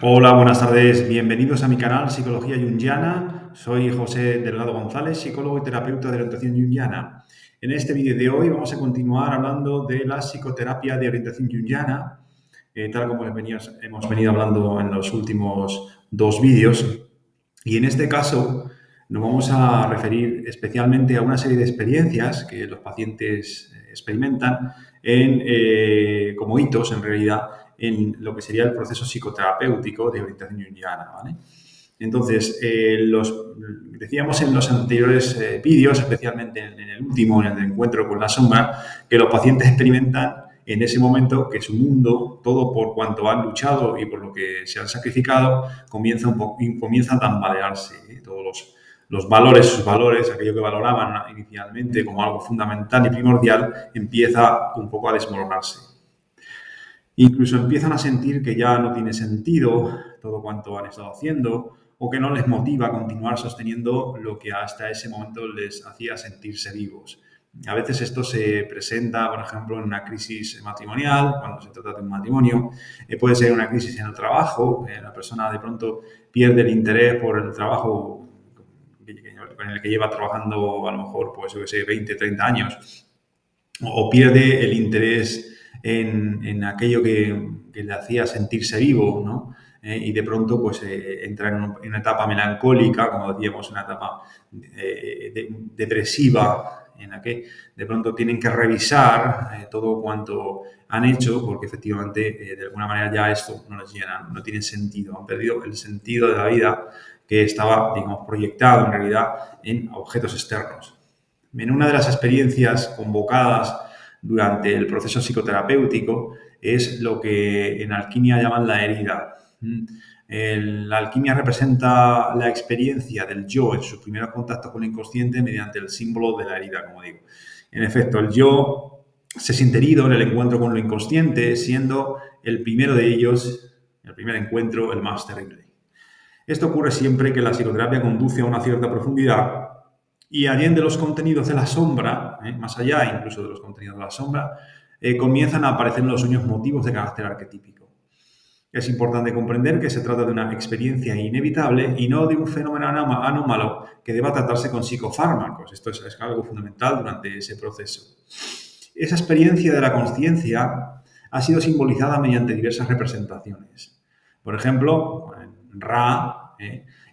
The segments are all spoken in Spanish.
Hola, buenas tardes. Bienvenidos a mi canal Psicología Junguiana. Soy José Delgado González, psicólogo y terapeuta de orientación junguiana. En este vídeo de hoy vamos a continuar hablando de la psicoterapia de orientación junguiana, tal como hemos venido hablando en los últimos dos vídeos. Y en este caso nos vamos a referir especialmente a una serie de experiencias que los pacientes experimentan como hitos, en realidad, en lo que sería el proceso psicoterapéutico de orientación junguiana, ¿vale? Entonces, decíamos en los anteriores vídeos, especialmente en el último, en el de encuentro con la sombra, que los pacientes experimentan en ese momento que su mundo, todo por cuanto han luchado y por lo que se han sacrificado, comienza a tambalearse, ¿eh? Todos los valores, sus valores, aquello que valoraban inicialmente como algo fundamental y primordial, empieza un poco a desmoronarse. Incluso empiezan a sentir que ya no tiene sentido todo cuanto han estado haciendo o que no les motiva a continuar sosteniendo lo que hasta ese momento les hacía sentirse vivos. A veces esto se presenta, por ejemplo, en una crisis matrimonial, cuando se trata de un matrimonio. Puede ser una crisis en el trabajo. La persona de pronto pierde el interés por el trabajo con el que lleva trabajando a lo mejor, pues yo que sé, 20, 30 años. O pierde el interés en aquello que le hacía sentirse vivo, ¿no? Y de pronto pues entra en una etapa melancólica, como decíamos, una etapa depresiva, en la que de pronto tienen que revisar todo cuanto han hecho, porque efectivamente de alguna manera ya esto no les llena, no tiene sentido, han perdido el sentido de la vida que estaba, digamos, proyectado en realidad en objetos externos. En una de las experiencias convocadas durante el proceso psicoterapéutico es lo que en alquimia llaman la herida. La alquimia representa la experiencia del yo en su primer contacto con el inconsciente mediante el símbolo de la herida, como digo. En efecto, el yo se siente herido en el encuentro con lo inconsciente, siendo el primero de ellos, el primer encuentro, el más terrible. Esto ocurre siempre que la psicoterapia conduce a una cierta profundidad y allende los contenidos de la sombra, más allá incluso de los contenidos de la sombra, comienzan a aparecer en los sueños motivos de carácter arquetípico. Es importante comprender que se trata de una experiencia inevitable y no de un fenómeno anómalo que deba tratarse con psicofármacos. Esto es algo fundamental durante ese proceso. Esa experiencia de la consciencia ha sido simbolizada mediante diversas representaciones. Por ejemplo, Ra,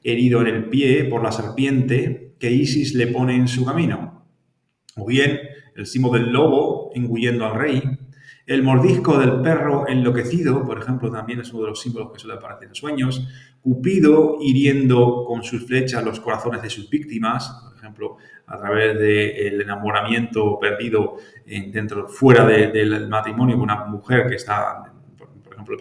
herido en el pie por la serpiente que Isis le pone en su camino. O bien el símbolo del lobo engullendo al rey. El mordisco del perro enloquecido, por ejemplo, también es uno de los símbolos que suele aparecer en sueños. Cupido hiriendo con sus flechas los corazones de sus víctimas, por ejemplo, a través del enamoramiento perdido fuera del matrimonio con una mujer que está, por ejemplo,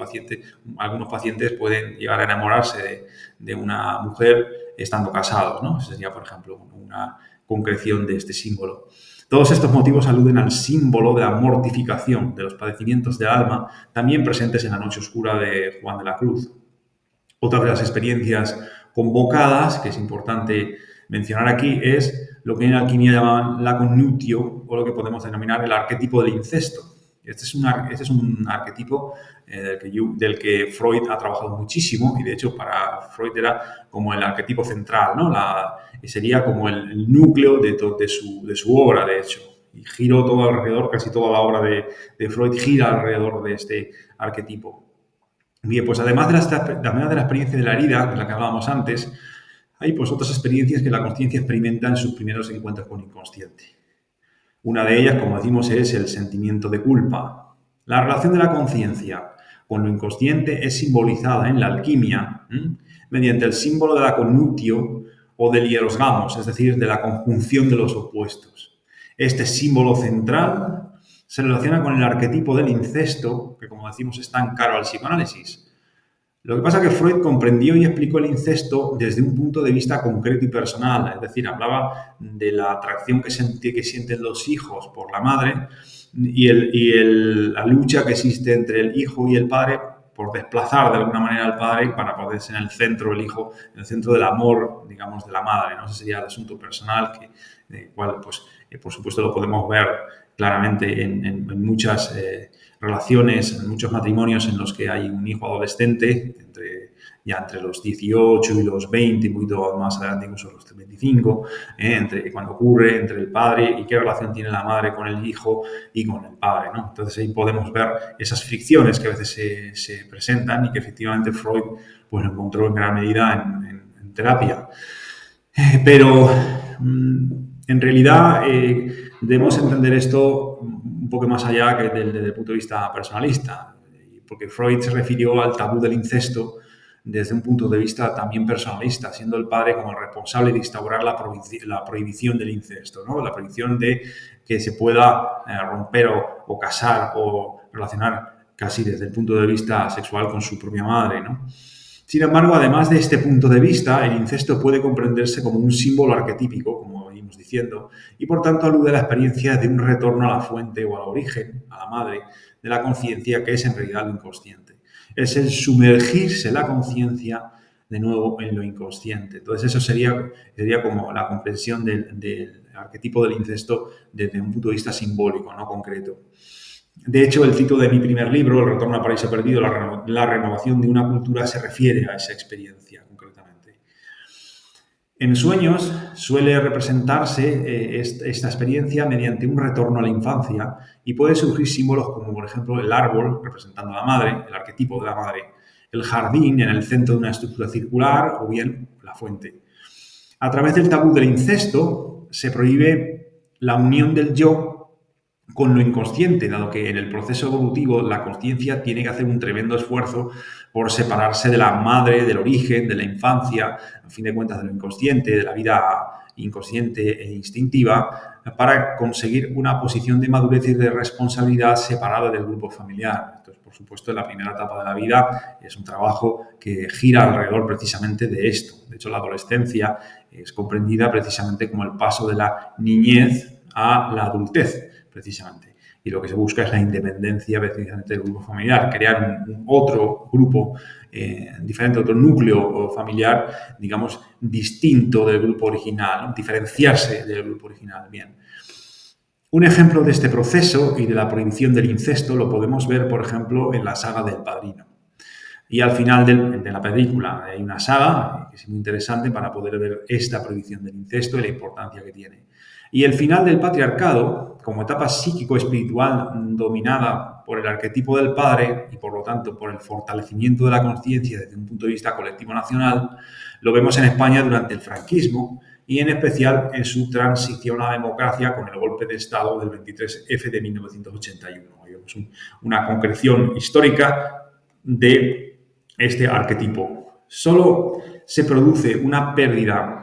algunos pacientes pueden llegar a enamorarse de una mujer estando casados, ¿no? Esa sería, por ejemplo, una concreción de este símbolo. Todos estos motivos aluden al símbolo de la mortificación, de los padecimientos del alma, también presentes en la noche oscura de Juan de la Cruz. Otra de las experiencias convocadas, que es importante mencionar aquí, es lo que en alquimia llaman la connutio, o lo que podemos denominar el arquetipo del incesto. Este es un arquetipo del que Freud ha trabajado muchísimo, y de hecho para Freud era como el arquetipo central, ¿no? Sería como el núcleo de su obra, de hecho. Y giró todo alrededor, casi toda la obra de Freud gira alrededor de este arquetipo. Bien, pues además de la experiencia de la herida, de la que hablábamos antes, hay pues otras experiencias que la consciencia experimenta en sus primeros encuentros con el inconsciente. Una de ellas, como decimos, es el sentimiento de culpa. La relación de la conciencia con lo inconsciente es simbolizada en la alquimia mediante el símbolo de la connutio o del hierosgamos, es decir, de la conjunción de los opuestos. Este símbolo central se relaciona con el arquetipo del incesto, que como decimos es tan caro al psicoanálisis. Lo que pasa es que Freud comprendió y explicó el incesto desde un punto de vista concreto y personal, es decir, hablaba de la atracción que sienten los hijos por la madre y la lucha que existe entre el hijo y el padre por desplazar de alguna manera al padre para poder ser en el centro el hijo, en el centro del amor, digamos, de la madre, ¿no? Ese sería el asunto personal, cual, pues, por supuesto, lo podemos ver claramente en muchas relaciones, en muchos matrimonios en los que hay un hijo adolescente, entre ya entre los 18 y los 20, un poquito más adelante, incluso los 25, entre cuando ocurre entre el padre y qué relación tiene la madre con el hijo y con el padre, ¿no? Entonces ahí podemos ver esas fricciones que a veces se presentan y que efectivamente Freud pues lo encontró en gran medida en terapia. Pero en realidad debemos entender esto un poco más allá que desde el punto de vista personalista, porque Freud se refirió al tabú del incesto desde un punto de vista también personalista, siendo el padre como el responsable de instaurar la prohibición del incesto, ¿no? La prohibición de que se pueda romper o casar o relacionar casi desde el punto de vista sexual con su propia madre, ¿no? Sin embargo, además de este punto de vista, el incesto puede comprenderse como un símbolo arquetípico, como venimos diciendo, y por tanto alude a la experiencia de un retorno a la fuente o al origen, a la madre, de la conciencia, que es en realidad lo inconsciente. Es el sumergirse la conciencia de nuevo en lo inconsciente. Entonces eso sería como la comprensión del arquetipo del incesto desde un punto de vista simbólico, no concreto. De hecho, el título de mi primer libro, El retorno al paraíso perdido, la renovación de una cultura, se refiere a esa experiencia concretamente. En sueños suele representarse esta experiencia mediante un retorno a la infancia y puede surgir símbolos como, por ejemplo, el árbol representando a la madre, el arquetipo de la madre, el jardín en el centro de una estructura circular o bien la fuente. A través del tabú del incesto se prohíbe la unión del yo con lo inconsciente, dado que en el proceso evolutivo la conciencia tiene que hacer un tremendo esfuerzo por separarse de la madre, del origen, de la infancia, a fin de cuentas de lo inconsciente, de la vida inconsciente e instintiva, para conseguir una posición de madurez y de responsabilidad separada del grupo familiar. Entonces, por supuesto, en la primera etapa de la vida es un trabajo que gira alrededor precisamente de esto. De hecho, la adolescencia es comprendida precisamente como el paso de la niñez a la adultez, precisamente. Y lo que se busca es la independencia precisamente del grupo familiar, crear un otro grupo diferente, otro núcleo familiar, digamos, distinto del grupo original, diferenciarse del grupo original. Bien. Un ejemplo de este proceso y de la prohibición del incesto lo podemos ver, por ejemplo, en la saga del Padrino. Y al final de la película hay una saga que es muy interesante para poder ver esta prohibición del incesto y la importancia que tiene. Y el final del patriarcado, como etapa psíquico-espiritual dominada por el arquetipo del padre y por lo tanto por el fortalecimiento de la conciencia desde un punto de vista colectivo nacional, lo vemos en España durante el franquismo y en especial en su transición a la democracia con el golpe de Estado del 23F de 1981. Vemos una concreción histórica de este arquetipo. Solo se produce una pérdida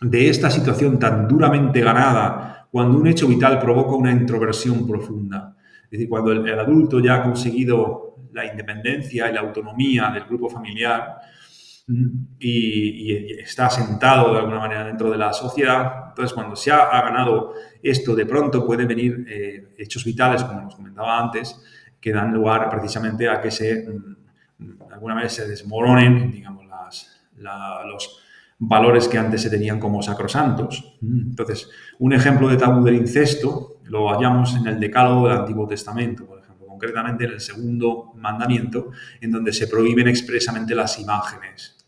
de esta situación tan duramente ganada cuando un hecho vital provoca una introversión profunda. Es decir, cuando el adulto ya ha conseguido la independencia y la autonomía del grupo familiar y está asentado de alguna manera dentro de la sociedad, entonces cuando se ha ganado esto, de pronto pueden venir hechos vitales, como nos comentaba antes, que dan lugar precisamente a que de alguna manera se desmoronen, digamos, los valores que antes se tenían como sacrosantos. Entonces, un ejemplo de tabú del incesto lo hallamos en el Decálogo del Antiguo Testamento, por ejemplo, concretamente en el segundo mandamiento, en donde se prohíben expresamente las imágenes.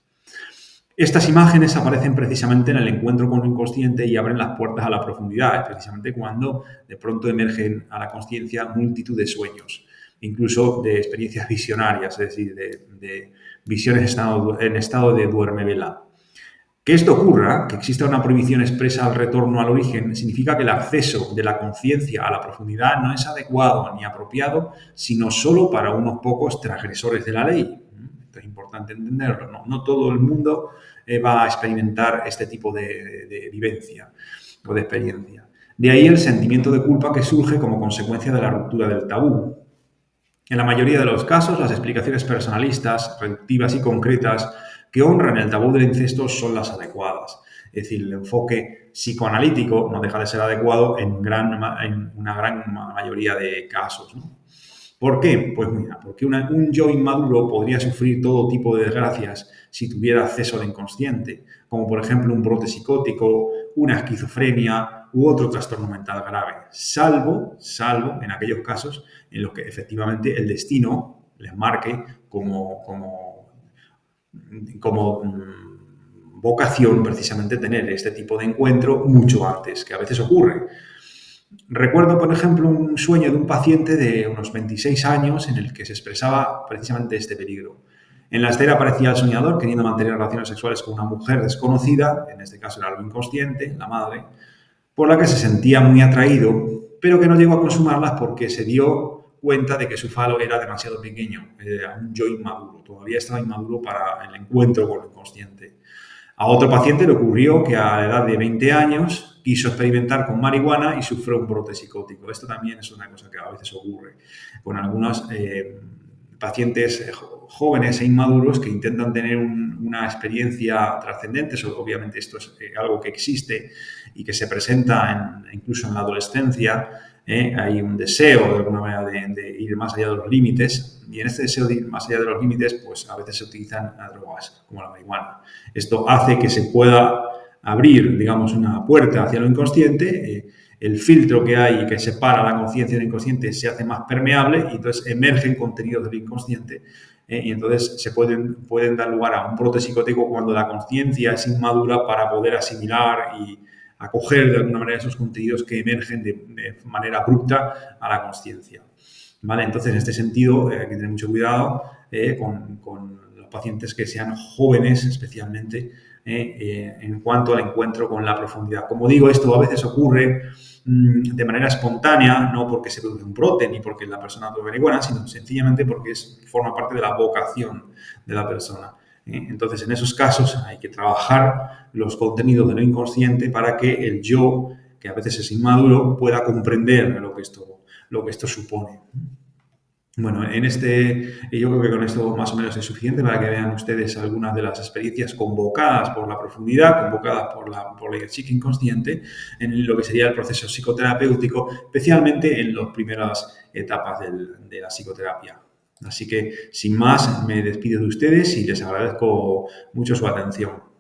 Estas imágenes aparecen precisamente en el encuentro con lo inconsciente y abren las puertas a la profundidad, precisamente cuando de pronto emergen a la consciencia multitud de sueños, incluso de experiencias visionarias, es decir, de visiones en estado de duerme-vela. Que esto ocurra, que exista una prohibición expresa al retorno al origen, significa que el acceso de la conciencia a la profundidad no es adecuado ni apropiado, sino solo para unos pocos transgresores de la ley. Esto es importante entenderlo. No todo el mundo va a experimentar este tipo de vivencia o de experiencia. De ahí el sentimiento de culpa que surge como consecuencia de la ruptura del tabú. En la mayoría de los casos, las explicaciones personalistas, reductivas y concretas que honran el tabú del incesto son las adecuadas. Es decir, el enfoque psicoanalítico no deja de ser adecuado en una gran mayoría de casos, ¿no? ¿Por qué? Pues mira, porque un yo inmaduro podría sufrir todo tipo de desgracias si tuviera acceso al inconsciente, como por ejemplo un brote psicótico, una esquizofrenia u otro trastorno mental grave, salvo en aquellos casos en los que efectivamente el destino les marque como como vocación precisamente tener este tipo de encuentro mucho antes, que a veces ocurre. Recuerdo, por ejemplo, un sueño de un paciente de unos 26 años en el que se expresaba precisamente este peligro. En la estera aparecía el soñador queriendo mantener relaciones sexuales con una mujer desconocida, en este caso era algo inconsciente, la madre, por la que se sentía muy atraído, pero que no llegó a consumarlas porque se dio cuenta de que su falo era demasiado pequeño, era un yo inmaduro, todavía estaba inmaduro para el encuentro con lo inconsciente. A otro paciente le ocurrió que a la edad de 20 años quiso experimentar con marihuana y sufrió un brote psicótico. Esto también es una cosa que a veces ocurre con algunos pacientes jóvenes e inmaduros que intentan tener una experiencia trascendente. Obviamente esto es algo que existe y que se presenta incluso en la adolescencia. Hay un deseo de alguna manera de ir más allá de los límites, y en este deseo de ir más allá de los límites pues a veces se utilizan drogas como la marihuana. Esto hace que se pueda abrir, digamos, una puerta hacia lo inconsciente. El filtro que hay que separa la conciencia del inconsciente se hace más permeable y entonces emergen contenidos del inconsciente, y entonces se pueden dar lugar a un brote psicótico cuando la conciencia es inmadura para poder asimilar y acoger de alguna manera esos contenidos que emergen de manera abrupta a la conciencia. ¿Vale? Entonces, en este sentido, hay que tener mucho cuidado con los pacientes que sean jóvenes, especialmente en cuanto al encuentro con la profundidad. Como digo, esto a veces ocurre de manera espontánea, no porque se produce un brote ni porque la persona tome marihuana, sino sencillamente porque forma parte de la vocación de la persona. Entonces, en esos casos hay que trabajar los contenidos de lo inconsciente para que el yo, que a veces es inmaduro, pueda comprender lo que esto supone. Bueno, yo creo que con esto más o menos es suficiente para que vean ustedes algunas de las experiencias convocadas por la profundidad, convocadas por la chica inconsciente, en lo que sería el proceso psicoterapéutico, especialmente en las primeras etapas de la psicoterapia. Así que, sin más, me despido de ustedes y les agradezco mucho su atención.